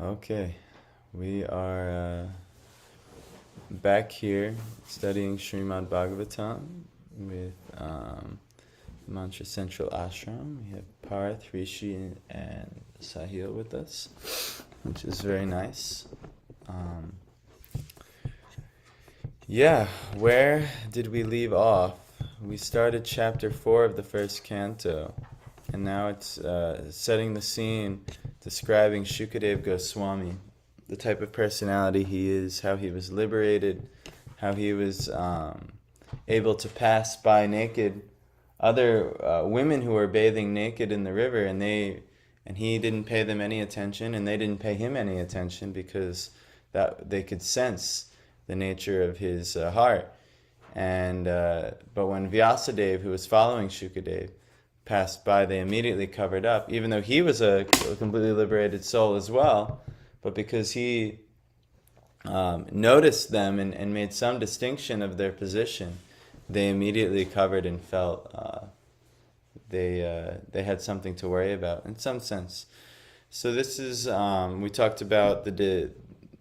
Okay, we are back here studying Srimad Bhagavatam with Mantra Central Ashram. We have Parth, Rishi, and Sahil with us, which is very nice. Where did we leave off? We started chapter 4 of the first canto, and now it's setting the scene, describing Shukadev Goswami, the type of personality he is, how he was liberated, how he was able to pass by naked other women who were bathing naked in the river, and he didn't pay them any attention, and they didn't pay him any attention because that they could sense the nature of his heart. And but when Vyasadeva, who was following Shukadev, passed by, they immediately covered up, even though he was a completely liberated soul as well. But because he noticed them and made some distinction of their position, they immediately covered and felt they had something to worry about in some sense. So this is, we talked about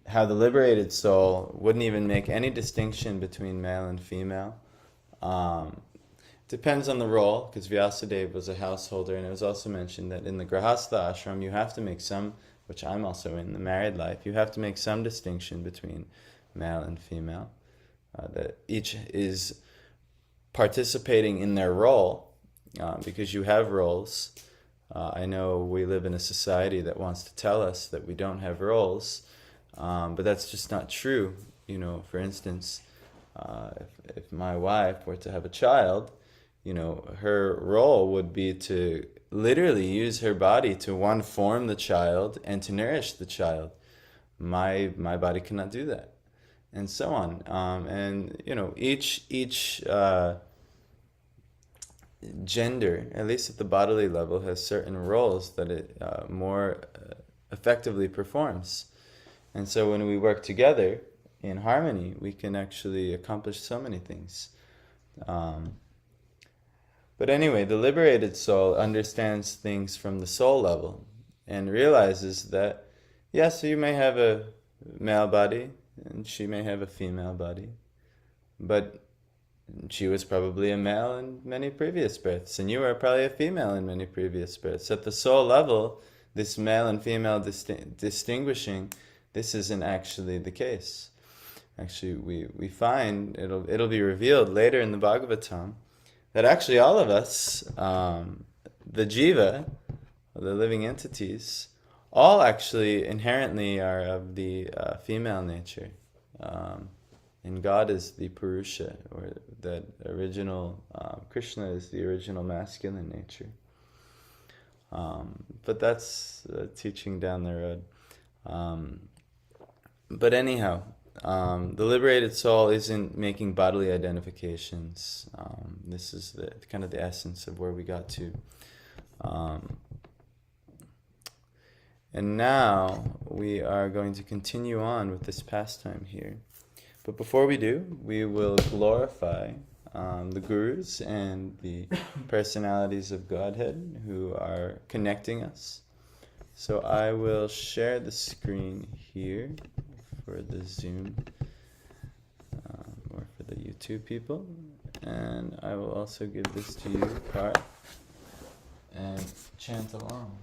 how the liberated soul wouldn't even make any distinction between male and female. Depends on the role, because Vyasadeva was a householder, and it was also mentioned that in the Grahastha ashram you have to make some, which I'm also in the married life, you have to make some distinction between male and female. That each is participating in their role, because you have roles. I know we live in a society that wants to tell us that we don't have roles, but that's just not true. You know, for instance, if my wife were to have a child, you know, her role would be to literally use her body to form the child and to nourish the child. My body cannot do that, and so on. And you know, each gender, at least at the bodily level, has certain roles that it more effectively performs. And so when we work together in harmony, we can actually accomplish so many things. But anyway, the liberated soul understands things from the soul level and realizes that, yes, you may have a male body and she may have a female body, but she was probably a male in many previous births, and you are probably a female in many previous births. At the soul level, this male and female distinguishing, this isn't actually the case. Actually, we find, it'll be revealed later in the Bhagavatam, that actually all of us, the jiva, the living entities, all actually inherently are of the female nature. And God is the Purusha, or that original, Krishna is the original masculine nature. But that's teaching down the road. But anyhow, the liberated soul isn't making bodily identifications. This is the kind of the essence of where we got to. And now we are going to continue on with this pastime here. But before we do, we will glorify the gurus and the personalities of Godhead who are connecting us. So I will share the screen here for the Zoom or for the YouTube people, and I will also give this to you, Parth, and chant along.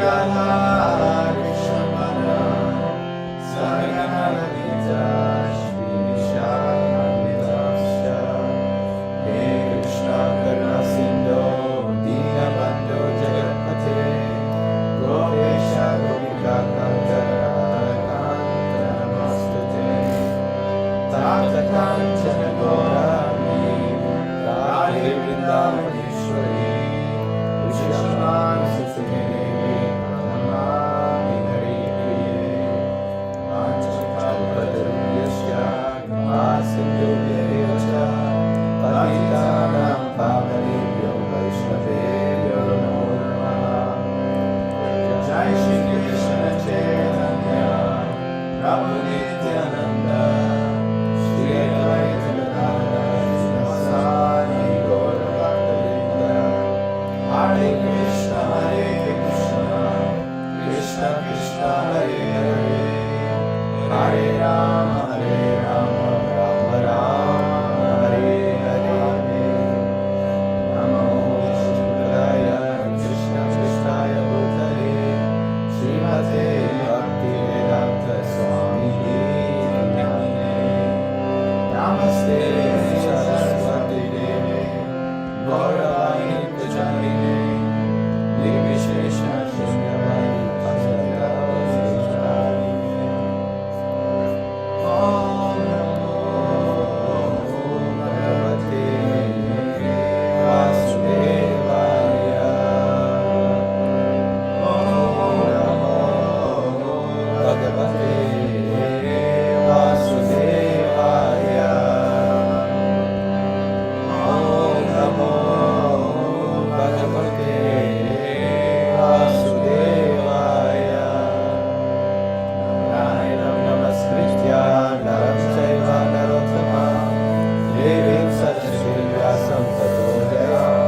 Radha Jai Shri Krishna Chaitanya Prabhu Nityananda Shri Advaita Gadadhara Sivasadi Gaura Bhaktavinda Hare Krishna Krishna Krishna Hare Hare Hare Rama Rama Rama Hare Hare Namo Vishnupadaya Krishna Krishnaya Bhutale Srimate Bhaktivedanta Swamini Namine Namaste Saraswati Deve Gauravani Pujamine Nirvishesha Shunyavani Om Namo Bhagavate Vasudevaya Om Namo Bhagavate Vasudevaya Om Namo Bhagavate Vasudevaya Narayanam Namaskritya Naram Chaiva Narottama Devim Saraswati Vyasam Tato Jayam.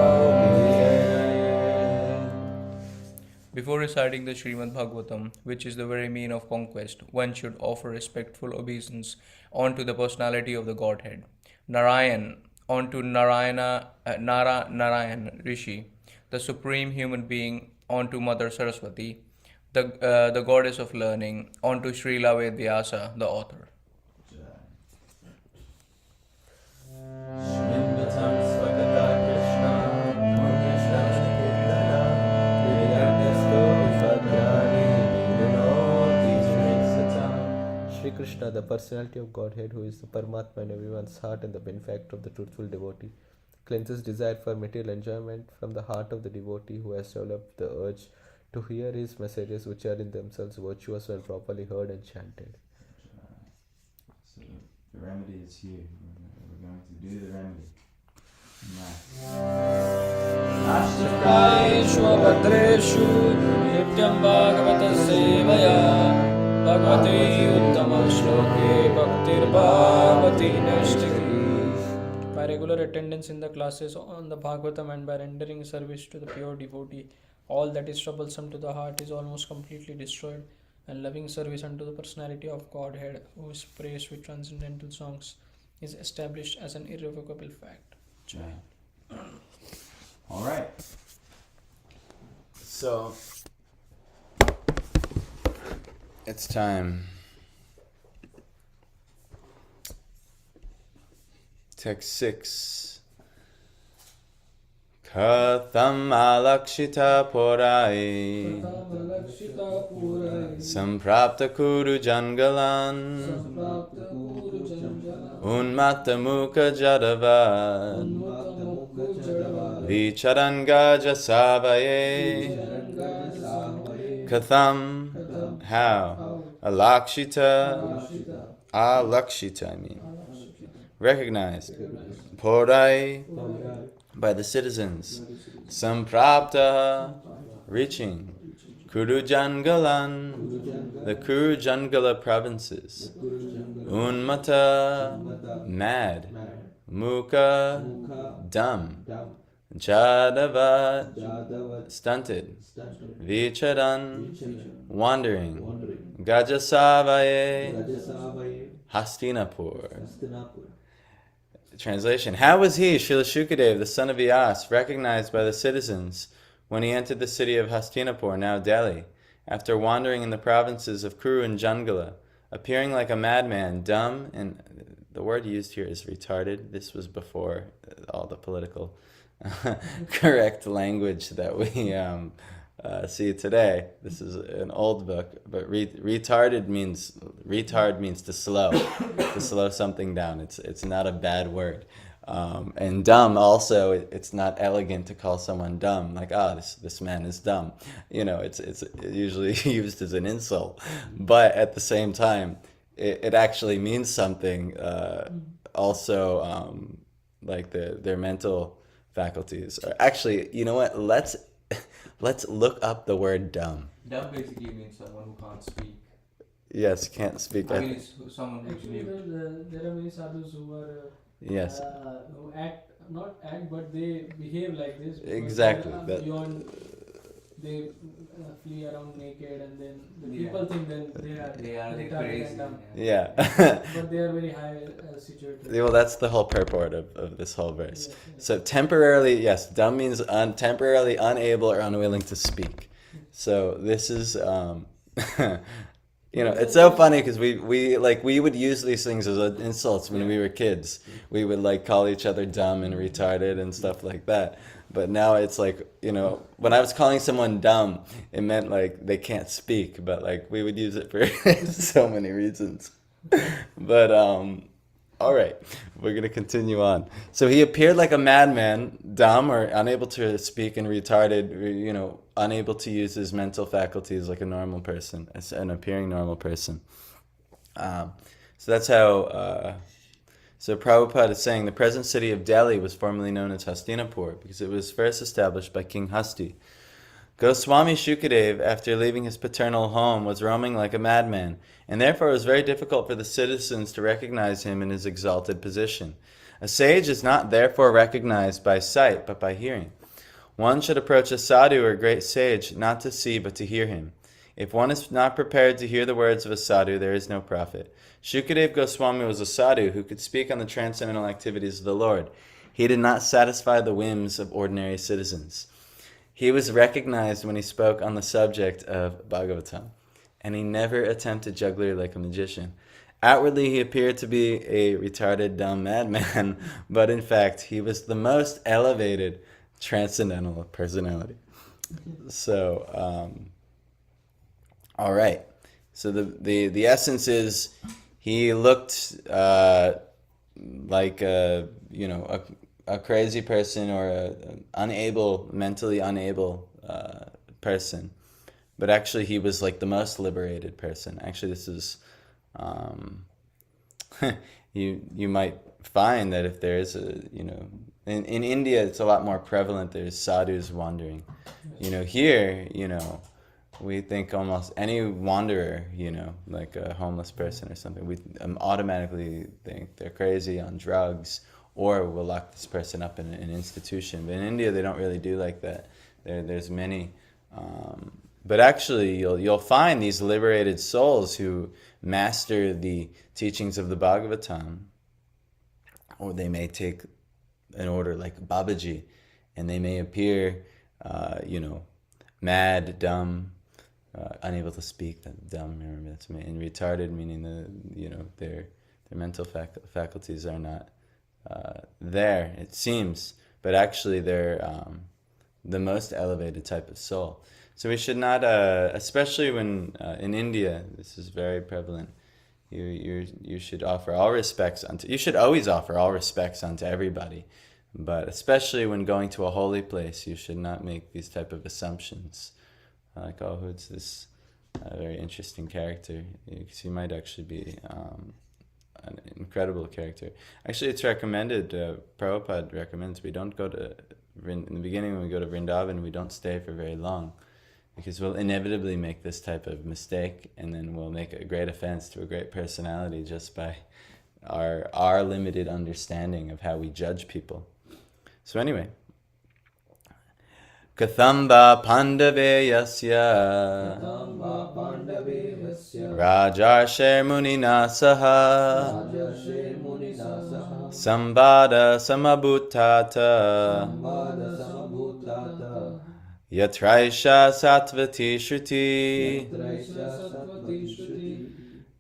Before reciting the Srimad Bhagavatam, which is the very mean of conquest, one should offer respectful obeisance onto the personality of the Godhead. Narayan, onto Narayan Rishi, the supreme human being, onto Mother Saraswati, the goddess of learning, onto Srila Vedyasa, the author. Shrimvatam Swagata Krishna Punyashravana Kirtana Vidyantasto Viphadyani Vidunoti Srisatam. Shri Krishna, the personality of Godhead, who is the Paramatma in everyone's heart and the benefactor of the truthful devotee, cleanses desire for material enjoyment from the heart of the devotee who has developed the urge to hear his messages, which are in themselves virtuous when properly heard and chanted. So the remedy is here. We're going to do the remedy. Ashtakayeshu abhadreshu nityam bhagavata sevaya bhagavati uttama shloke bhaktir bhavati nashtaki. By regular attendance in the classes on the Bhagavatam and by rendering service to the pure devotee, all that is troublesome to the heart is almost completely destroyed, and loving service unto the personality of Godhead, who is praised with transcendental songs, is established as an irrevocable fact. Right. All right. So it's time. Text 6. Katham alakshita porai samprapta kuru jangalan unmatta mukha jadavad vicharanga jasavaye. Katham, how? Alakshita, I mean. Recognized. Porai, by the citizens. Samprapta, reaching. Kurujangalan, the Kurujangala provinces. Unmata, mad. Mukha, dumb. Jadavat, stunted. Vicharan, wandering. Gajasavaye, Hastinapur. Translation. How was he, Srila Shukadev, the son of Vyas, recognized by the citizens when he entered the city of Hastinapur, now Delhi, after wandering in the provinces of Kuru and Jangala, appearing like a madman, dumb, and the word used here is retarded. This was before all the political correct language that we see today. This is an old book, but retard means to slow something down. It's not a bad word. And dumb also, it's not elegant to call someone dumb, like, this man is dumb. It's usually used as an insult, but at the same time, it actually means something. Also, like their mental faculties. Actually, you know what? Let's look up the word dumb. Dumb basically means someone who can't speak. Yes, can't speak. I mean, it's someone who's Actually, mute. there are many sadhus who are Yes, who not act, but they behave like this. Because exactly. they are That, beyond, they flee around naked, and then the Yeah. people think then they are like retarded crazy. and dumb. yeah. But they are very high situated. Well, that's the whole purport of this whole verse. Yes, yes. So temporarily, yes, dumb means temporarily unable or unwilling to speak. So this is, it's so funny because we would use these things as insults when we were kids. We would like call each other dumb and retarded and stuff like that. But now it's like, when I was calling someone dumb, it meant like they can't speak, but like we would use it for so many reasons. But all right, we're going to continue on. So he appeared like a madman, dumb or unable to speak, and retarded, unable to use his mental faculties like a normal person, as an appearing normal person. So that's how... So Prabhupada is saying the present city of Delhi was formerly known as Hastinapur because it was first established by King Hasti. Goswami Shukadev, after leaving his paternal home, was roaming like a madman, and therefore it was very difficult for the citizens to recognize him in his exalted position. A sage is not therefore recognized by sight, but by hearing. One should approach a sadhu or great sage, not to see, but to hear him. If one is not prepared to hear the words of a sadhu, there is no profit. Shukadev Goswami was a sadhu who could speak on the transcendental activities of the Lord. He did not satisfy the whims of ordinary citizens. He was recognized when he spoke on the subject of Bhagavatam, and he never attempted jugglery like a magician. Outwardly, he appeared to be a retarded, dumb madman, but in fact, he was the most elevated transcendental personality. So, all right. So the essence is he looked like a crazy person or a mentally unable person, but actually he was like the most liberated person. Actually, this is you might find that if there is in India it's a lot more prevalent. There's sadhus wandering. Here we think almost any wanderer, like a homeless person or something, we automatically think they're crazy on drugs, or we'll lock this person up in an institution. But in India, they don't really do like that. There's many. But actually, you'll find these liberated souls who master the teachings of the Bhagavatam, or they may take an order like Babaji, and they may appear, mad, dumb, unable to speak. That dumb, remember that's me. And retarded, meaning their mental faculties are not there, it seems, but actually they're the most elevated type of soul. So we should not, especially when in India, this is very prevalent. You should offer all respects you should always offer all respects unto everybody, but especially when going to a holy place, you should not make these type of assumptions. Like, oh, who's this very interesting character? Because he might actually be an incredible character. Actually, it's recommended, Prabhupada recommends we don't go to, in the beginning when we go to Vrindavan, we don't stay for very long, because we'll inevitably make this type of mistake, and then we'll make a great offense to a great personality just by our limited understanding of how we judge people. So anyway, Kathamba Pandaveyasya Rajarsher Munina Saha Sambada Samabhutata Yatraisha Satvati Shruti.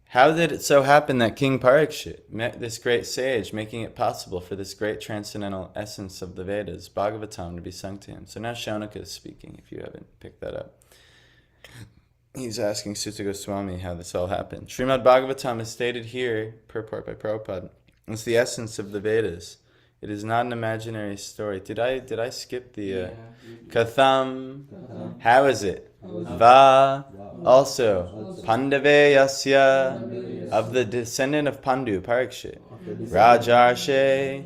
How did it so happen that King Parikshit met this great sage, making it possible for this great transcendental essence of the Vedas, Bhagavatam, to be sung to him? So now Shaunaka is speaking, if you haven't picked that up. He's asking Sutta Goswami how this all happened. Srimad Bhagavatam is stated here, purport by Prabhupada. It's the essence of the Vedas. It is not an imaginary story. Did I skip the Katham? How is it? Va. Also, Pandaveyasya, of the descendant of Pandu, Parikshit. Rajarshe,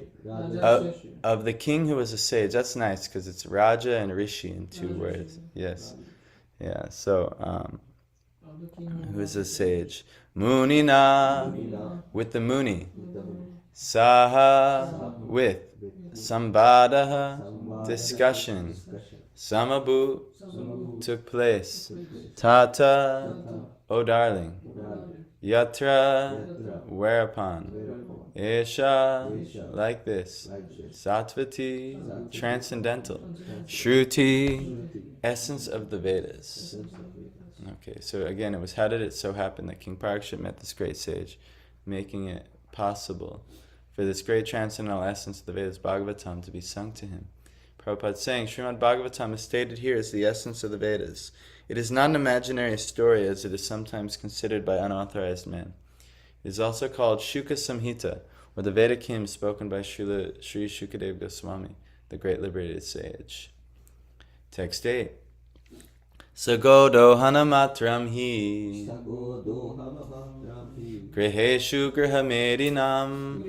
of the king who was a sage. That's nice because it's Raja and Rishi in two words. Yes. Yeah, so who's a sage? Munina, with the Muni. Saha, with. Sambadaha, discussion. Samabhu, took place. Tata, O darling. Yatra, whereupon. Esha, like this. Satvati, transcendental. Shruti, essence of the Vedas. Okay, so again, it was how did it so happen that King Parikshit met this great sage, making it possible for this great transcendental essence of the Vedas, Bhagavatam, to be sung to him. Prabhupada saying, Srimad Bhagavatam is stated here as the essence of the Vedas. It is not an imaginary story as it is sometimes considered by unauthorized men. It is also called Shuka Samhita, or the Vedic hymn spoken by Sri Shukadev Goswami, the great liberated sage. Text 8. Sagodo hanamatram hi griheshu grihamedinam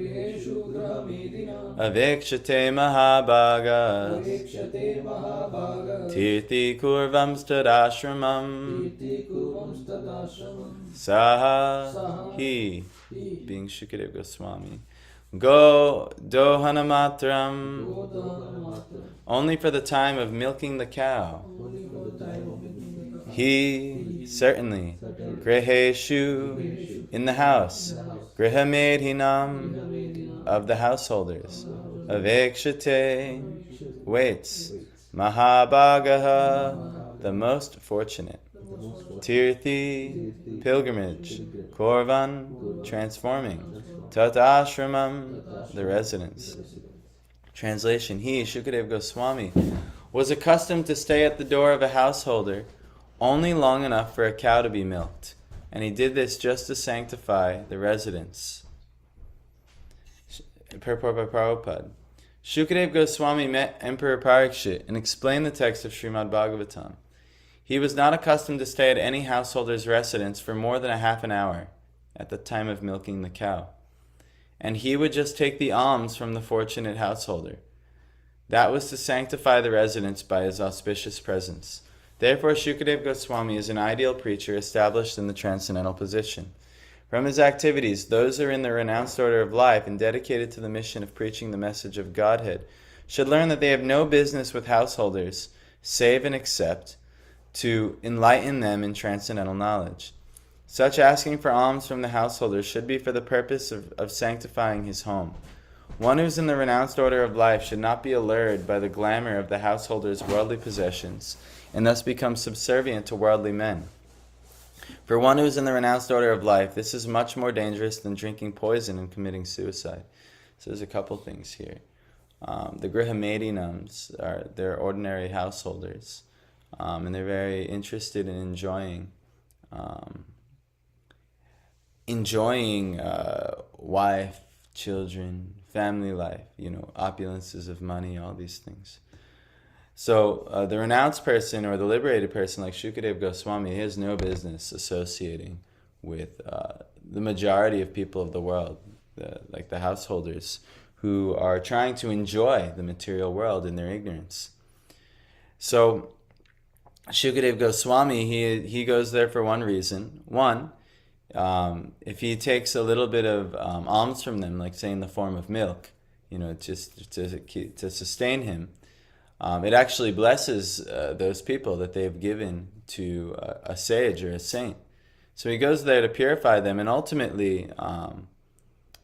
avekshate mahabhagas tirthi kurvam stadashramam saha hi, being Shukadev Goswami. Go dohanamatram, only for the time of milking the cow. He, certainly. Griheshu, in the house. Grihamedhinam, of the householders. Avekshate, waits. Mahabhagaha, the most fortunate. Tirthi, pilgrimage. Korvan, transforming. Tat ashramam, the residence. Translation: He, Shukadev Goswami, was accustomed to stay at the door of a householder only long enough for a cow to be milked, and he did this just to sanctify the residence. Purport by Prabhupada. Shukadev Goswami met Emperor Parikshit and explained the text of Srimad Bhagavatam. He was not accustomed to stay at any householder's residence for more than a half an hour at the time of milking the cow, and he would just take the alms from the fortunate householder. That was to sanctify the residence by his auspicious presence. Therefore, Shukadev Goswami is an ideal preacher established in the transcendental position. From his activities, those who are in the renounced order of life and dedicated to the mission of preaching the message of Godhead should learn that they have no business with householders, save and except to enlighten them in transcendental knowledge. Such asking for alms from the householders should be for the purpose of sanctifying his home. One who is in the renounced order of life should not be allured by the glamour of the householder's worldly possessions and thus become subservient to worldly men. For one who is in the renounced order of life, this is much more dangerous than drinking poison and committing suicide. So there's a couple things here. The Grihamedinams they're ordinary householders, and they're very interested in enjoying wife, children, family life, opulences of money, all these things. So the renounced person or the liberated person like Shukadev Goswami, he has no business associating with the majority of people of the world, like the householders, who are trying to enjoy the material world in their ignorance. So Shukadev Goswami, he goes there for one reason. One, if he takes a little bit of alms from them, like say in the form of milk, just to sustain him, it actually blesses those people that they've given to a sage or a saint. So he goes there to purify them, and ultimately,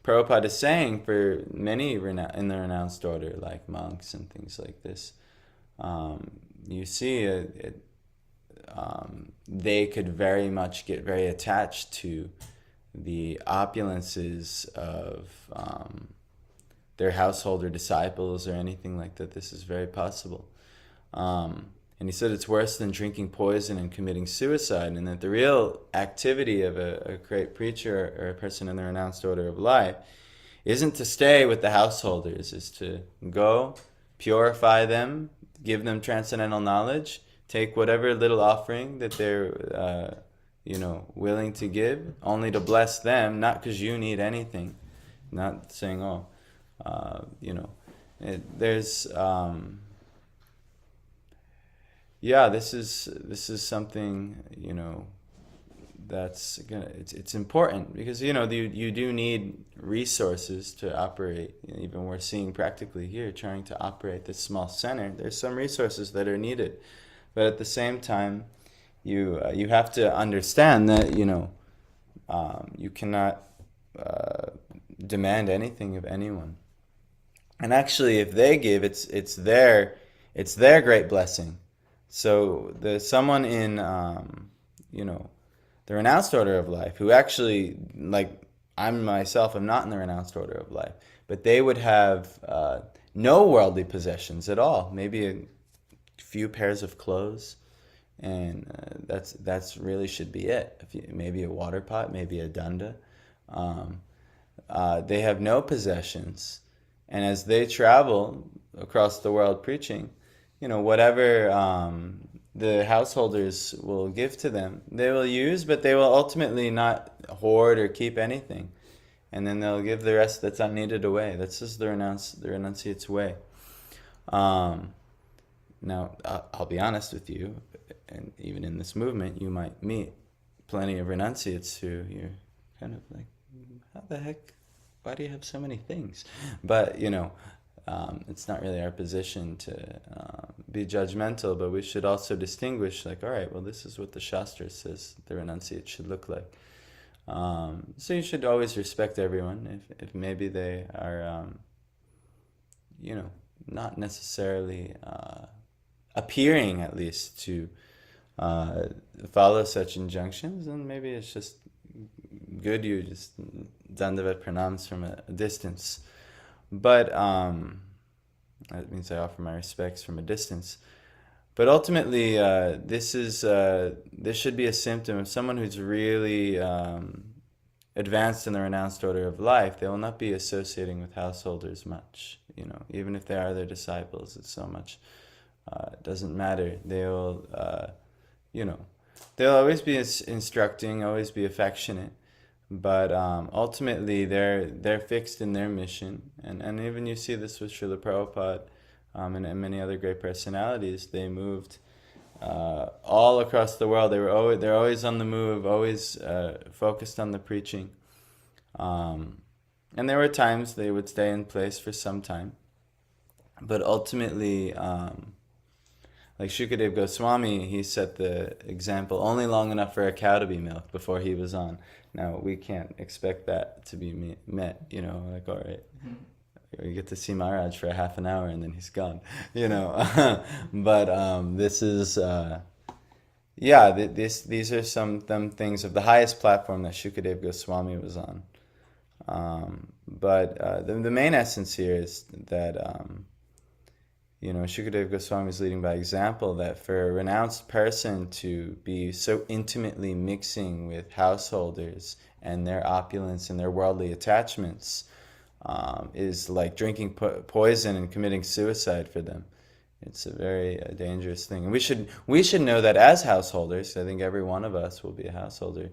Prabhupada is saying for many in the renounced order, like monks and things like this, you see they could very much get very attached to the opulences of their householder disciples or anything like that. This is very possible. And he said it's worse than drinking poison and committing suicide, and that the real activity of a great preacher or a person in the renounced order of life isn't to stay with the householders, is to go, purify them, give them transcendental knowledge, take whatever little offering that they're willing to give, only to bless them, not because you need anything, not saying, yeah, this is something, that's gonna it's important, because you do need resources to operate. Even we're seeing practically here, trying to operate this small center, there's some resources that are needed, but at the same time, you have to understand that you cannot demand anything of anyone. And actually, if they give, it's their great blessing. So the someone in the renounced order of life, who actually, like, I myself am not in the renounced order of life, but they would have no worldly possessions at all. Maybe a few pairs of clothes, and that's really should be it. Maybe a water pot, maybe a danda. Um, they have no possessions, and as they travel across the world preaching, whatever the householders will give to them, they will use, but they will ultimately not hoard or keep anything, and then they'll give the rest that's unneeded away. That's just the renunciate's way. Now, I'll be honest with you, and even in this movement, you might meet plenty of renunciates who you're kind of like, how the heck? Why do you have so many things? But, it's not really our position to be judgmental, but we should also distinguish, like, all right, well, this is what the Shastra says the renunciate should look like. So you should always respect everyone, if maybe they are, not necessarily appearing, at least, to follow such injunctions, and maybe it's just good you just dandavat pranams from a distance. But that means I offer my respects from a distance. But ultimately, this should be a symptom of someone who's really advanced in the renounced order of life. They will not be associating with householders much. Even if they are their disciples, it's so much. It doesn't matter. They'll always be instructing, always be affectionate, but ultimately they're fixed in their mission. And even you see this with Srila Prabhupada and many other great personalities. They moved all across the world. They're always on the move, always focused on the preaching. And there were times they would stay in place for some time, but ultimately, like Shukadev Goswami, he set the example only long enough for a cow to be milked before he was on. Now, we can't expect that to be met, like, all right, we get to see Maharaj for a half an hour and then he's gone, But this is, these are some things of the highest platform that Shukadev Goswami was on. But the main essence here is that, Shukadev Goswami is leading by example, that for a renounced person to be so intimately mixing with householders and their opulence and their worldly attachments is like drinking poison and committing suicide for them. It's a very dangerous thing. And we should know that as householders. I think every one of us will be a householder,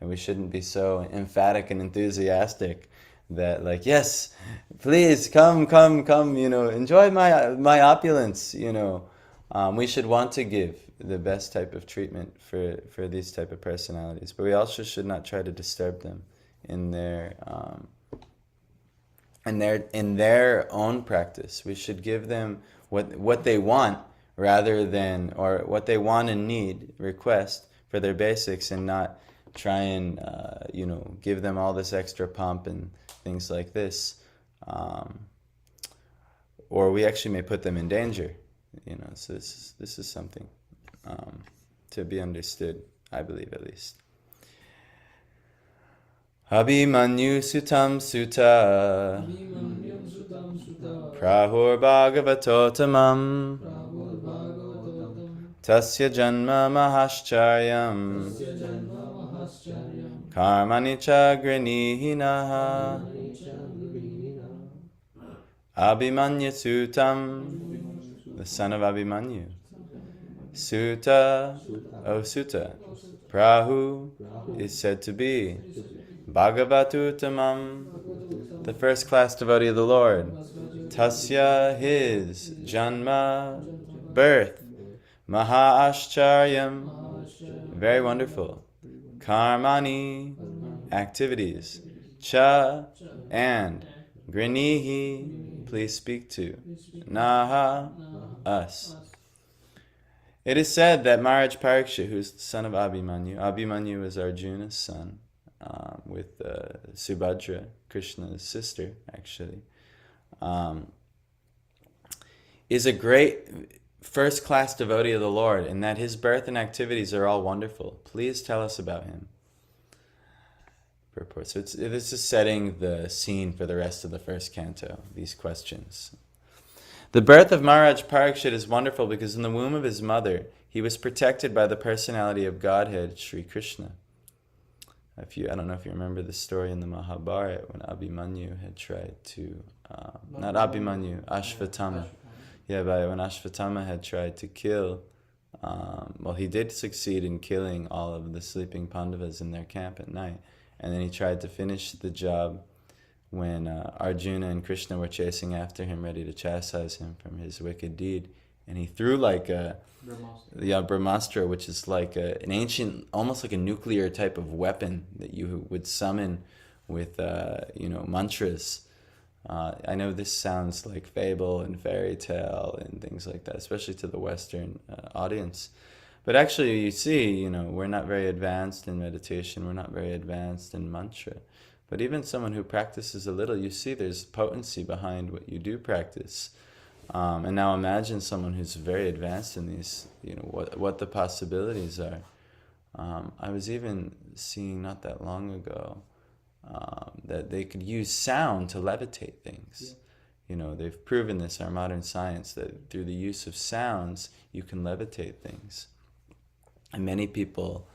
and we shouldn't be so emphatic and enthusiastic that, like, yes, please come, enjoy my opulence. We should want to give the best type of treatment for these type of personalities, but we also should not try to disturb them in their own practice. We should give them what they want, rather than, or what they want and need, request for their basics, and not try and give them all this extra pomp and things like this, or we actually may put them in danger. So this is something to be understood, I believe, at least. Abhimanyu sutam suta prahur bhagavatotamam tasya janma mahascharyam karmani cha grinihinaha Abhimanyu sutam, the son of Abhimanyu. Suta, Suta, Prahu is said to be Bhagavatutamam, the first class devotee of the Lord. Tasya, his, Janma, birth, Maha Ashcharyam, very wonderful. Karmani, activities. Cha, and. Grinihi, please speak to. Naha, us. It is said that Maharaj Parikshit, who is the son of Abhimanyu is Arjuna's son, with Subhadra, Krishna's sister, actually, is a great first-class devotee of the Lord, and that his birth and activities are all wonderful. Please tell us about him. Purport. So this is setting the scene for the rest of the first canto, these questions. The birth of Maharaj Parikshit is wonderful because in the womb of his mother, he was protected by the personality of Godhead, Sri Krishna. I don't know if you remember the story in the Mahabharata when Abhimanyu had tried to, not Abhimanyu, Ashvatthama. Yeah, but when Ashvatthama had tried to kill, he did succeed in killing all of the sleeping Pandavas in their camp at night. And then he tried to finish the job when Arjuna and Krishna were chasing after him, ready to chastise him from his wicked deed. And he threw like a Brahmastra, which is like an ancient, almost like a nuclear type of weapon that you would summon with, mantras. I know this sounds like fable and fairy tale and things like that, especially to the Western audience. But actually, you see, we're not very advanced in meditation. We're not very advanced in mantra. But even someone who practices a little, you see there's potency behind what you do practice. And now imagine someone who's very advanced in these, what the possibilities are. I was even seeing not that long ago that they could use sound to levitate things. Yeah. They've proven this, our modern science, that through the use of sounds, you can levitate things. And many people,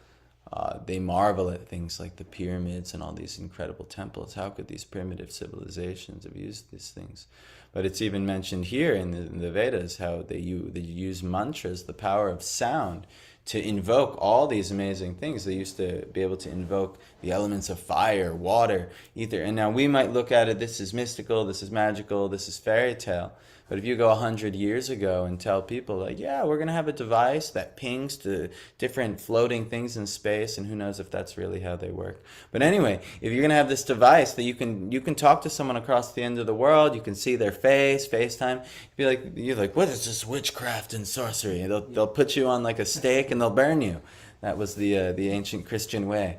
they marvel at things like the pyramids and all these incredible temples. How could these primitive civilizations have used these things? But it's even mentioned here in the Vedas how they use mantras, the power of sound, to invoke all these amazing things. They used to be able to invoke the elements of fire, water, ether. And now we might look at it, this is mystical, this is magical, this is fairy tale. But if you go 100 years ago and tell people, like, yeah, we're going to have a device that pings to different floating things in space, and who knows if that's really how they work. But anyway, if you're going to have this device that you can talk to someone across the end of the world, you can see their face, FaceTime, you're like, what is this witchcraft and sorcery? And they'll put you on like a stake and they'll burn you. That was the ancient Christian way.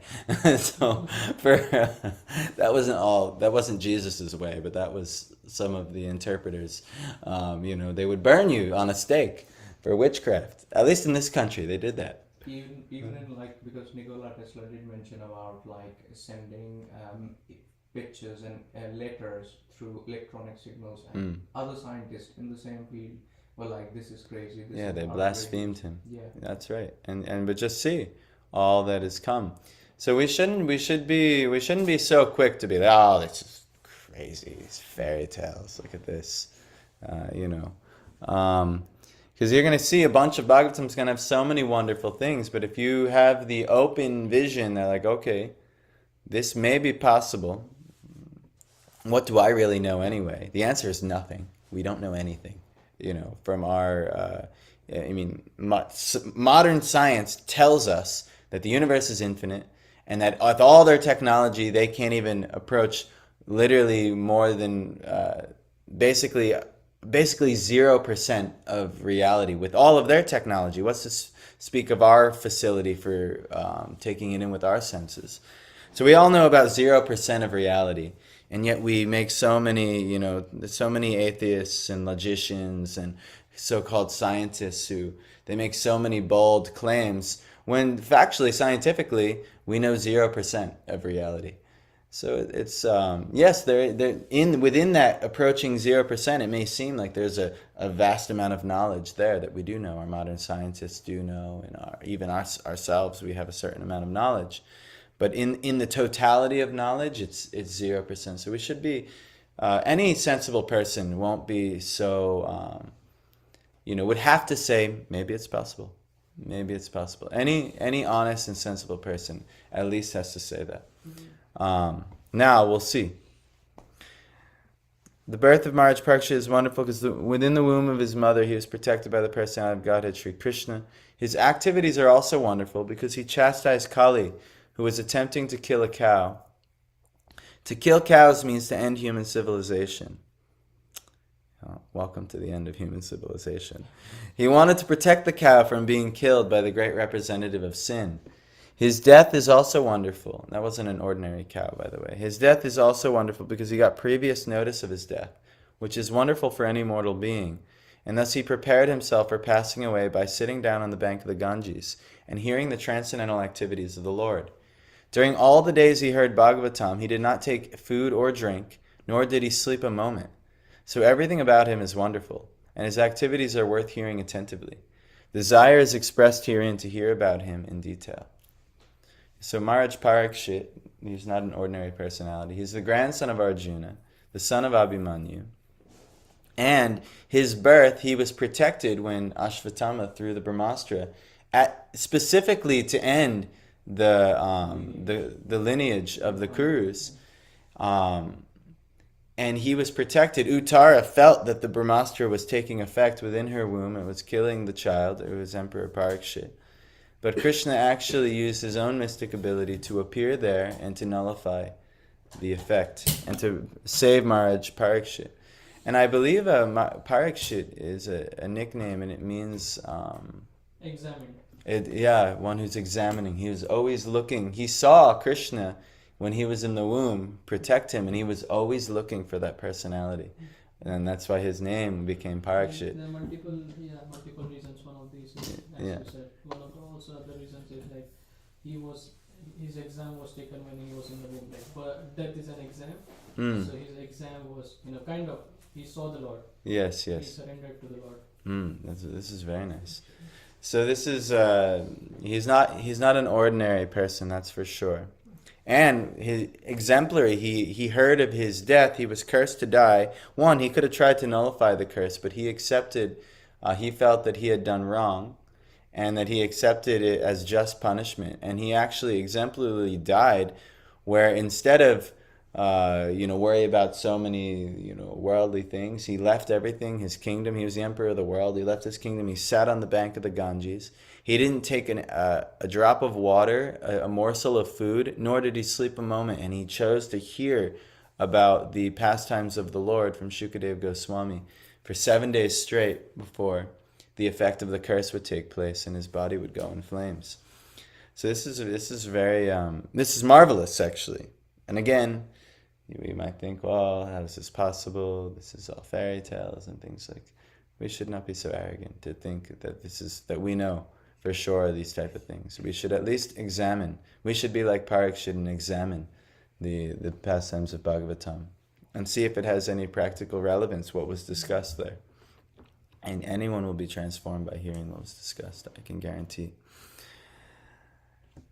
So that wasn't Jesus's way, but that was some of the interpreters. They would burn you on a stake for witchcraft. At least in this country, they did that. Even in because Nikola Tesla did mention about sending pictures and letters through electronic signals, and other scientists in the same field were like, this is crazy. They blasphemed him. Yeah, that's right. But just see all that has come. So we shouldn't be so quick to be like, oh, this is crazy. These fairy tales. Look at this, because you're going to see a bunch of Bhagavatam's going to have so many wonderful things. But if you have the open vision, they're like, okay, this may be possible. What do I really know anyway? The answer is nothing. We don't know anything. From our, modern science tells us that the universe is infinite, and that with all their technology, they can't even approach literally more than basically 0% of reality with all of their technology. What's to speak of our facility for taking it in with our senses? So we all know about 0% of reality. And yet we make so many atheists and logicians and so-called scientists who they make so many bold claims when factually, scientifically, we know 0% of reality. So it's yes, within that approaching 0%, it may seem like there's a vast amount of knowledge there that we do know. Our modern scientists do know, and even ourselves, we have a certain amount of knowledge. But in the totality of knowledge, it's 0%. So we should be, any sensible person won't be so, would have to say, maybe it's possible. Maybe it's possible. Any honest and sensible person at least has to say that. Now we'll see. The birth of Maharaj Parikshit is wonderful because within the womb of his mother, he was protected by the personality of Godhead, Sri Krishna. His activities are also wonderful because he chastised Kali, who was attempting to kill a cow. To kill cows means to end human civilization. Oh, welcome to the end of human civilization. He wanted to protect the cow from being killed by the great representative of sin. His death is also wonderful. That wasn't an ordinary cow, by the way. His death is also wonderful because he got previous notice of his death, which is wonderful for any mortal being. And thus he prepared himself for passing away by sitting down on the bank of the Ganges and hearing the transcendental activities of the Lord. During all the days he heard Bhagavatam, he did not take food or drink, nor did he sleep a moment. So everything about him is wonderful, and his activities are worth hearing attentively. Desire is expressed herein to hear about him in detail. So Maharaj Parikshit, he's not an ordinary personality. He's the grandson of Arjuna, the son of Abhimanyu. And his birth, he was protected when Ashvatthama threw the Brahmastra, specifically to end the lineage of the Kurus. And he was protected. Uttara felt that the Brahmastra was taking effect within her womb. It was killing the child. It was Emperor Parikshit. But Krishna actually used his own mystic ability to appear there and to nullify the effect and to save Maharaj Parikshit. And I believe Parikshit is a nickname, and it means Examined. one who's examining. He was always looking. He saw Krishna when he was in the womb protect him, and he was always looking for that personality. And that's why his name became Parikshit. There are multiple reasons. One of these is, as you said, one of the also other reasons is like his exam was taken when he was in the womb. Like, but death is an exam, so his exam was kind of he saw the Lord. Yes. He surrendered to the Lord. This is very nice. So this is he's not an ordinary person, that's for sure. And his exemplary, he heard of his death. He was cursed to die. One, he could have tried to nullify the curse, but he accepted, he felt that he had done wrong and that he accepted it as just punishment. And he actually exemplarily died, where instead of, worry about so many, worldly things, he left everything, his kingdom. He was the emperor of the world. He left his kingdom. He sat on the bank of the Ganges. He didn't take a drop of water, a morsel of food, nor did he sleep a moment. And he chose to hear about the pastimes of the Lord from Shukadev Goswami for 7 days straight before the effect of the curse would take place and his body would go in flames. So this is marvelous, actually. And again, we might think, well, how is this possible? This is all fairy tales and things like. We should not be so arrogant to think that we know for sure these type of things. We should at least examine. We should be like Parikshit and examine the pastimes of Bhagavatam and see if it has any practical relevance, what was discussed there. And anyone will be transformed by hearing what was discussed, I can guarantee.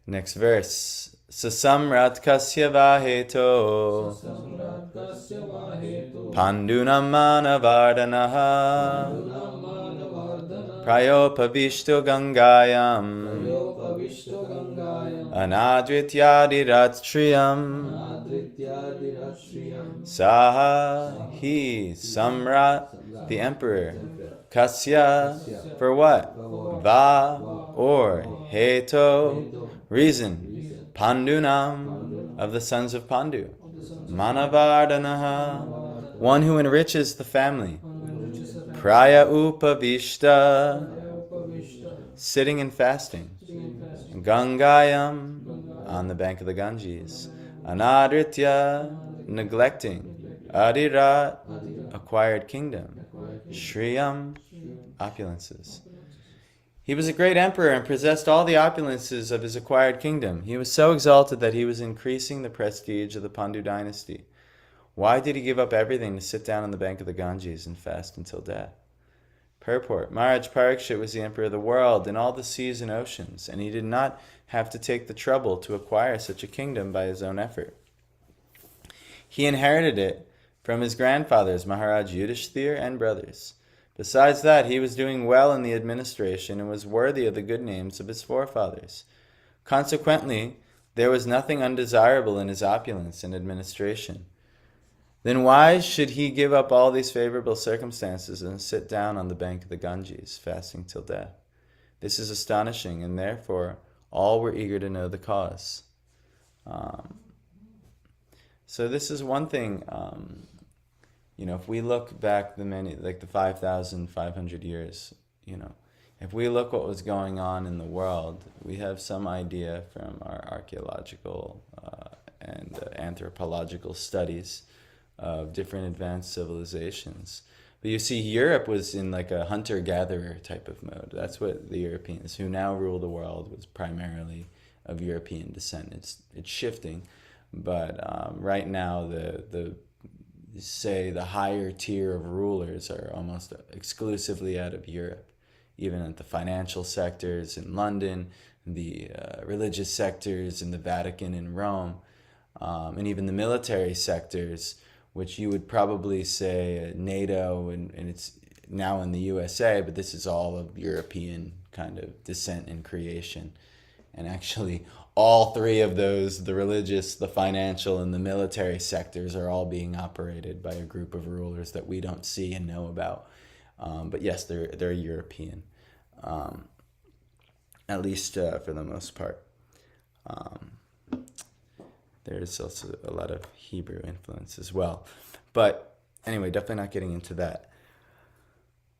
Next verse. Sasamrat kasya vaheto pandunam manavardanaha prayopavishto gangayam anadrityadiratriyam saha hi samrat, the emperor, kasya, for what? Va, or heto, reason, pandunam, of the sons of Pandu, manavardanaha, one who enriches the family, praya upavishta, sitting and fasting, gangayam, on the bank of the Ganges, anadritya, neglecting, adirat, acquired kingdom, shriyam, opulences. He was a great emperor and possessed all the opulences of his acquired kingdom. He was so exalted that he was increasing the prestige of the Pandu dynasty. Why did he give up everything to sit down on the bank of the Ganges and fast until death? Purport. Maharaj Parikshit was the emperor of the world and all the seas and oceans, and he did not have to take the trouble to acquire such a kingdom by his own effort. He inherited it from his grandfathers, Maharaj Yudhishthir and brothers. Besides that, he was doing well in the administration and was worthy of the good names of his forefathers. Consequently, there was nothing undesirable in his opulence and administration. then why should he give up all these favorable circumstances and sit down on the bank of the Ganges, fasting till death? This is astonishing, and therefore all were eager to know the cause. So this is one thing, if we look back the 5,500 years, if we look what was going on in the world, we have some idea from our archaeological and anthropological studies of different advanced civilizations. But you see, Europe was in like a hunter-gatherer type of mode. That's what the Europeans, who now rule the world, was primarily of European descent. It's shifting, but right now the higher tier of rulers are almost exclusively out of Europe. Even at the financial sectors in London, the religious sectors in the Vatican in Rome, and even the military sectors, which you would probably say NATO, and it's now in the USA, but this is all of European kind of descent and creation. And actually, all three of those, the religious, the financial, and the military sectors, are all being operated by a group of rulers that we don't see and know about. But yes, they're European, at least for the most part. There's also a lot of Hebrew influence as well. But anyway, definitely not getting into that.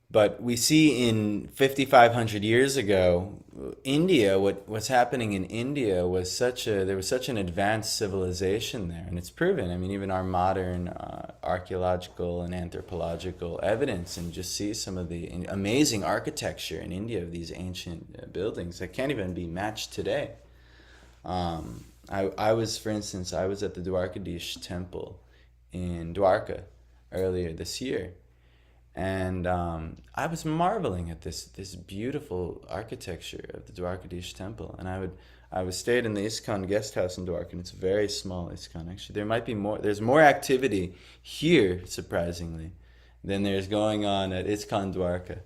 But we see in 5,500 years ago, India, what's happening in India there was such an advanced civilization there. And it's proven. I mean, even our modern archaeological and anthropological evidence, and just see some of the amazing architecture in India of these ancient buildings that can't even be matched today. I was at the Dwarkadish temple in Dwarka earlier this year. And I was marveling at this beautiful architecture of the Dwarkadish temple. And I stayed in the ISKCON guest house in Dwarka, and it's a very small ISKCON. Actually, there's more activity here, surprisingly, than there's going on at ISKCON Dwarka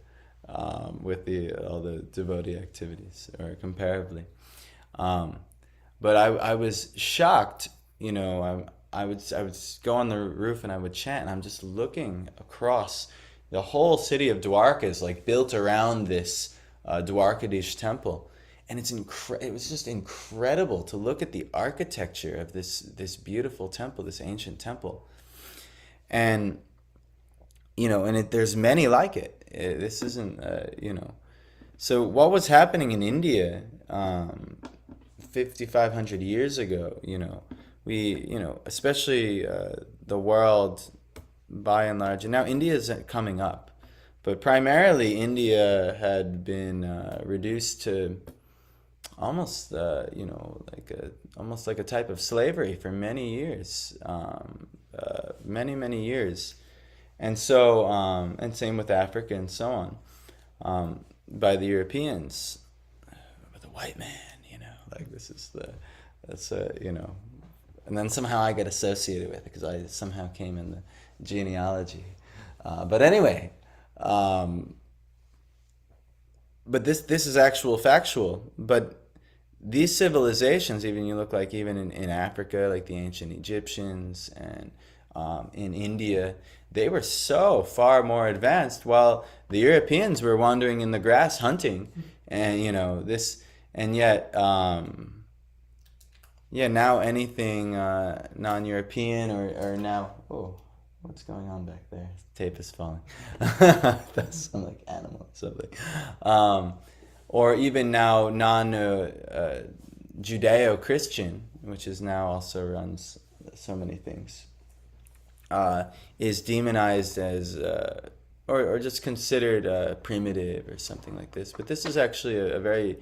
with all the devotee activities, or comparably. But I was shocked, I would go on the roof and I would chant, and I'm just looking across. The whole city of Dwarka is like built around this Dwarkadish temple, and it was just incredible to look at the architecture of this beautiful temple, this ancient temple, and there's many like it. This isn't So what was happening in India 5,500 years ago? Especially the world, by and large, and now India is coming up, but primarily India had been reduced to almost almost like a type of slavery for many years, many years, and so and same with Africa and so on, by the Europeans, but the white man, and then somehow I get associated with it because I somehow came in the genealogy. But anyway, but this is actual factual. But these civilizations, even in Africa, like the ancient Egyptians, and in India, they were so far more advanced, while the Europeans were wandering in the grass hunting, and yet now anything non-European or now, what's going on back there? Tape is falling. That's some like animal or something. Or even now non-Judeo-Christian, which is now also runs so many things, is demonized as or just considered primitive or something like this. But this is actually a very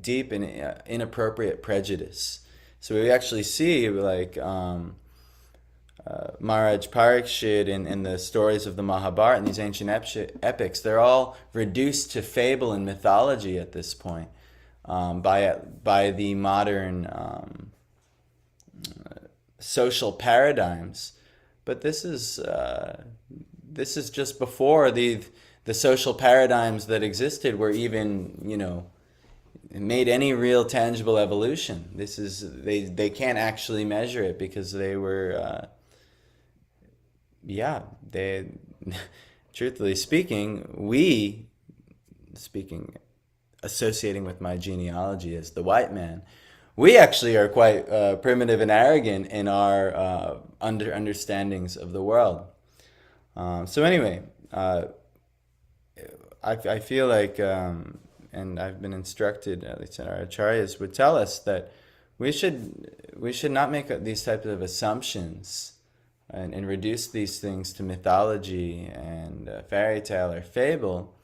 deep and inappropriate prejudice. So we actually see Maharaj Parikshit in the stories of the Mahabharata and these ancient epics, they're all reduced to fable and mythology at this point by the modern social paradigms. But this is just before the social paradigms that existed were even made any real tangible evolution. They can't actually measure it because they were yeah, they, truthfully speaking, associating with my genealogy as the white man, we actually are quite primitive and arrogant in our understandings of the world. So anyway, I feel like, and I've been instructed, at least our acharyas would tell us that we should not make these types of assumptions and reduce these things to mythology and fairy tale or fable.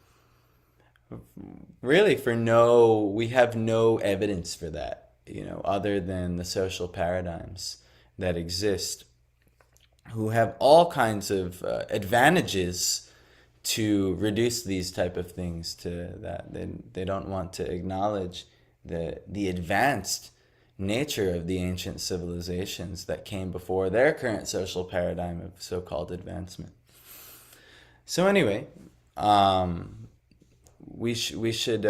Really, we have no evidence for that, other than the social paradigms that exist, who have all kinds of advantages to reduce these type of things to that. They don't want to acknowledge the advanced nature of the ancient civilizations that came before their current social paradigm of so-called advancement. So anyway, we should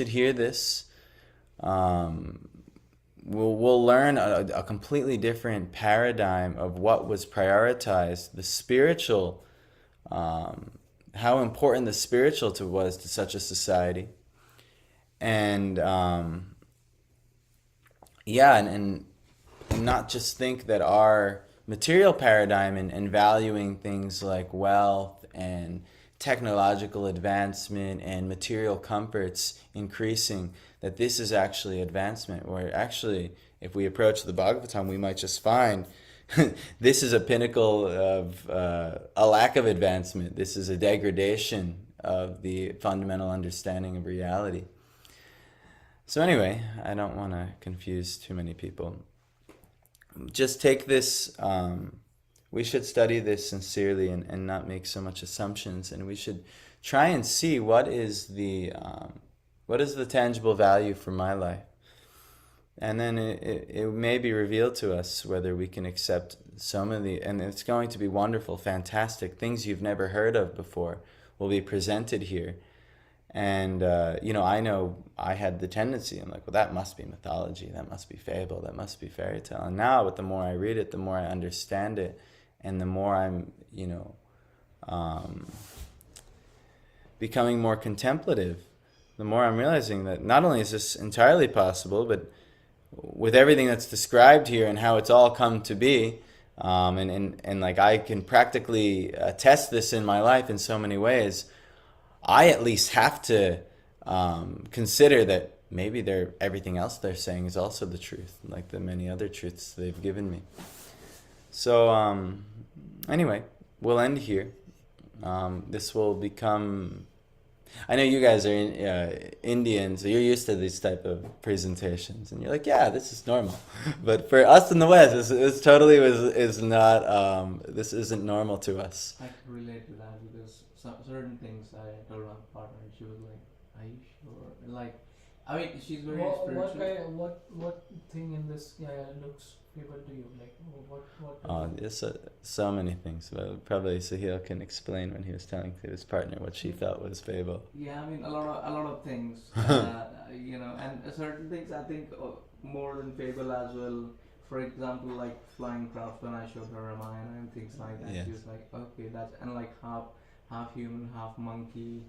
hear this. We'll learn a completely different paradigm of what was prioritized, the spiritual, how important the spiritual was to such a society. And and not just think that our material paradigm and valuing things like wealth and technological advancement and material comforts increasing, that this is actually advancement, where actually, if we approach the Bhagavatam, we might just find this is a pinnacle of a lack of advancement. This is a degradation of the fundamental understanding of reality. So anyway, I don't want to confuse too many people. Just take this, we should study this sincerely and not make so much assumptions, and we should try and see what is the tangible value for my life. And then it may be revealed to us whether we can accept some of and it's going to be wonderful, fantastic, things you've never heard of before will be presented here. And, I know I had the tendency, I'm like, well, that must be mythology, that must be fable, that must be fairy tale. And now, but the more I read it, the more I understand it, and the more I'm, becoming more contemplative, the more I'm realizing that not only is this entirely possible, but with everything that's described here and how it's all come to be, and like I can practically test this in my life in so many ways, I at least have to consider that maybe everything else they're saying is also the truth, like the many other truths they've given me. So anyway, we'll end here. This will become... I know you guys are Indians, so you're used to these type of presentations, and you're like, yeah, this is normal. But for us in the West, this totally is not. This isn't normal to us. I can relate to that because certain things I told my partner, she was like, "Are you sure?" Like, I mean, she's very spiritual. What thing in this looks fable to you? Like, what? There's so many things. But probably Sahil can explain when he was telling to his partner what she felt was fable. Yeah, I mean, a lot of things, and certain things I think more than fable as well. For example, like flying craft, when I showed her Ramayana and things like that, Yes. she was like, okay, that's, and like half human, half monkeys,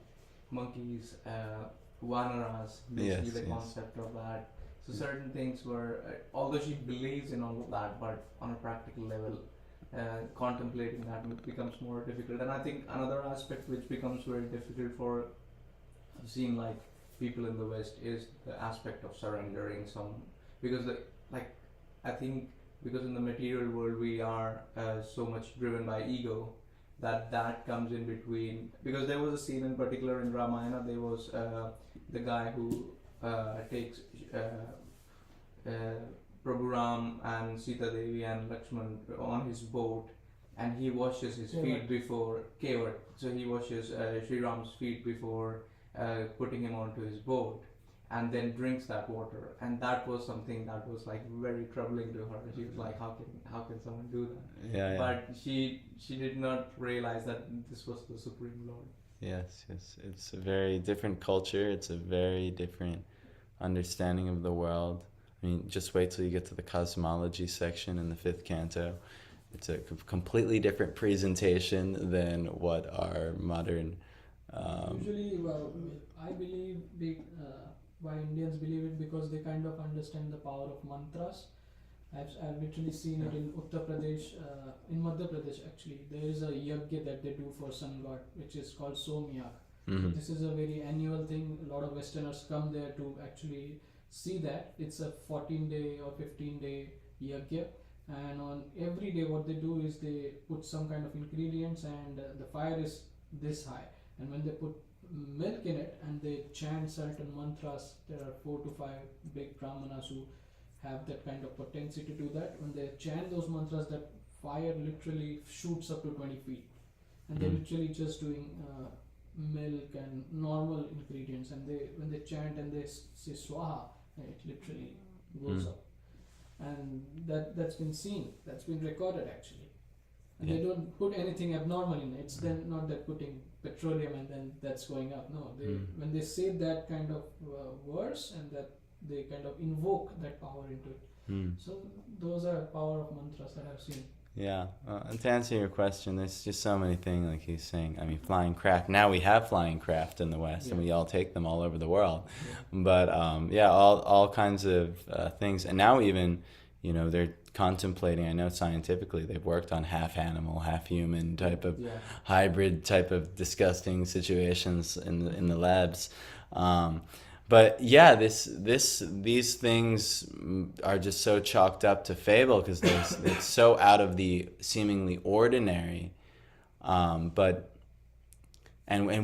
vanaras, basically Yes, the yes. concept of that. So certain things were, although she believes in all of that, but on a practical level, contemplating that becomes more difficult. And I think another aspect which becomes very difficult for seeing like people in the West is the aspect of surrendering some, because I think because in the material world we are so much driven by ego that comes in between. Because there was a scene in particular in Ramayana, there was the guy who takes Prabhu Ram and Sita Devi and Lakshman on his boat, and he washes his feet before Kevat. So he washes Sri Ram's feet before putting him onto his boat, and then drinks that water. And that was something that was like very troubling to her. She was like, how can someone do that? Yeah. But she did not realize that this was the Supreme Lord. Yes. It's a very different culture. It's a very different understanding of the world. I mean, just wait till you get to the cosmology section in the 5th canto, it's a completely different presentation than what our modern. Usually, well, I believe why Indians believe it because they kind of understand the power of mantras. I've literally seen it in Uttar Pradesh, in Madhya Pradesh actually. There is a yagya that they do for sun god, which is called Somyak. So this is a very annual thing. A lot of Westerners come there to actually see that. It's a 14-day or 15-day yagya, and on every day, what they do is they put some kind of ingredients, and the fire is this high. And when they put milk in it and they chant certain mantras, there are 4 to 5 big brahmanas who have that kind of potency to do that. When they chant those mantras, that fire literally shoots up to 20 feet, and they're literally just doing milk and normal ingredients. And they when they chant and they say swaha, it literally goes up. And that's been seen, that's been recorded actually. And they don't put anything abnormal in it. It's then not that putting petroleum and then that's going up. No, they when they say that kind of words, and that they kind of invoke that power into it. So those are power of mantras that I've seen. Yeah, and to answer your question, there's just so many things, like he's saying. I mean, flying craft. Now we have flying craft in the West, and we all take them all over the world. But all kinds of things. And now even, they're contemplating. I know scientifically they've worked on half animal, half human type of hybrid type of disgusting situations in the labs. But yeah, these things are just so chalked up to fable because it's so out of the seemingly ordinary. And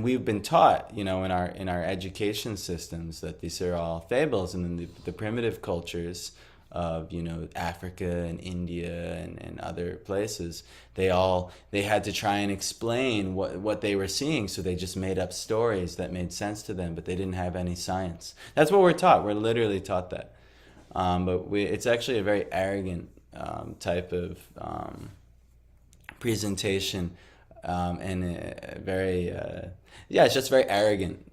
we've been taught, in our education systems that these are all fables, and then the primitive cultures of Africa and India and other places, they had to try and explain what they were seeing, so they just made up stories that made sense to them, but they didn't have any science. That's what we're taught. We're literally taught that. But it's actually a very arrogant type of presentation, and very it's just very arrogant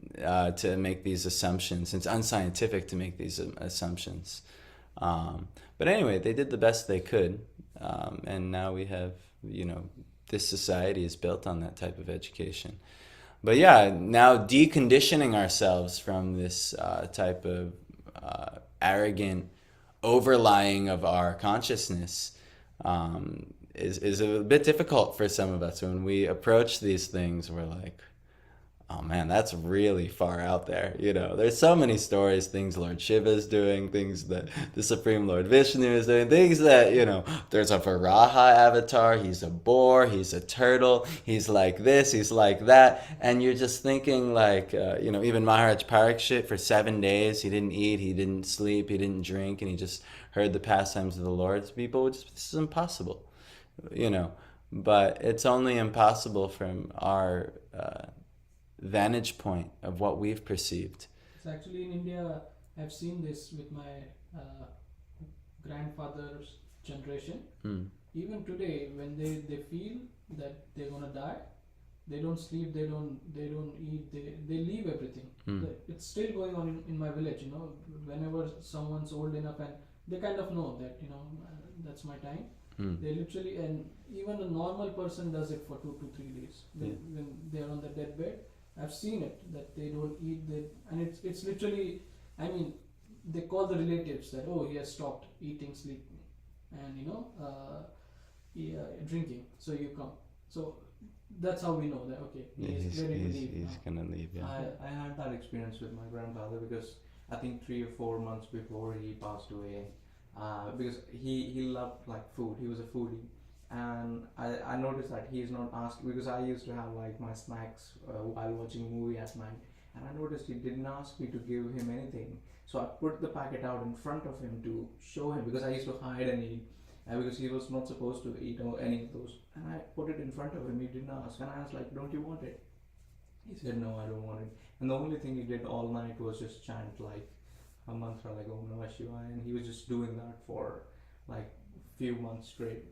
to make these assumptions. It's unscientific to make these assumptions. But anyway, they did the best they could, and now we have, this society is built on that type of education. But yeah, now deconditioning ourselves from this type of arrogant overlying of our consciousness is a bit difficult for some of us. When we approach these things, we're like, oh man, that's really far out there. There's so many stories, things Lord Shiva is doing, things that the Supreme Lord Vishnu is doing, things that, there's a Varaha avatar, he's a boar, he's a turtle, he's like this, he's like that. And you're just thinking like, even Maharaj Parikshit for 7 days, he didn't eat, he didn't sleep, he didn't drink, and he just heard the pastimes of the Lord. People would just, this is impossible, But it's only impossible from our vantage point of what we've perceived. It's actually in India, I've seen this with my grandfather's generation. Even today, when they feel that they're gonna die, they don't sleep, they don't eat, they leave everything. It's still going on in my village. Whenever someone's old enough and they kind of know that that's my time, they literally, and even a normal person does it for 2 to 3 days when they're on the deathbed. I've seen it, that they don't eat, and it's literally, I mean, they call the relatives that, oh, he has stopped eating, sleeping, and drinking, so you come. So that's how we know that, okay, he's ready to leave. He's gonna leave, yeah. I had that experience with my grandfather, because I think 3 or 4 months before he passed away, because he loved like food, he was a foodie. And I noticed that he is not asked, because I used to have like my snacks while watching a movie at night, and I noticed he didn't ask me to give him anything. So I put the packet out in front of him to show him, because I used to hide and eat, because he was not supposed to eat any of those. And I put it in front of him, he didn't ask, and I was like, don't you want it? He said, no, I don't want it. And the only thing he did all night was just chant like a mantra like Om Namah Shivaya, and he was just doing that for like few months straight,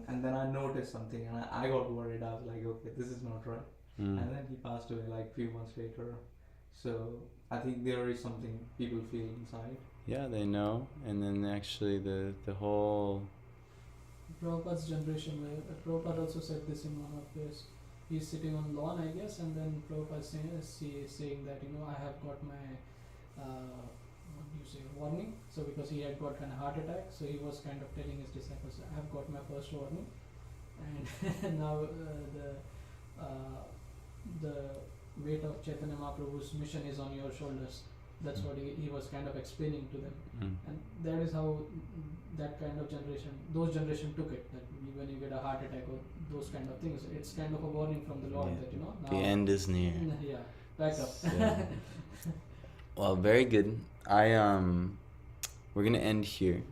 and then I noticed something, and I got worried. I was like, okay, this is not right. And then he passed away like few months later. So I think there is something people feel inside. Yeah, they know, and then actually the whole Prabhupada's generation, where Prabhupada also said this in one of his. He's sitting on lawn, I guess, and then Prabhupada saying that I have got my what do you say, warning. So because he had got a heart attack, so he was kind of telling his disciples, I have got my first warning, and now the weight of Chaitanya Mahaprabhu's mission is on your shoulders. That's what he was kind of explaining to them. And that is how that kind of those generation took it, that when you get a heart attack or those kind of things, it's kind of a warning from the Lord that now the end is near. Yeah, back up. So, well, very good. We're gonna end here.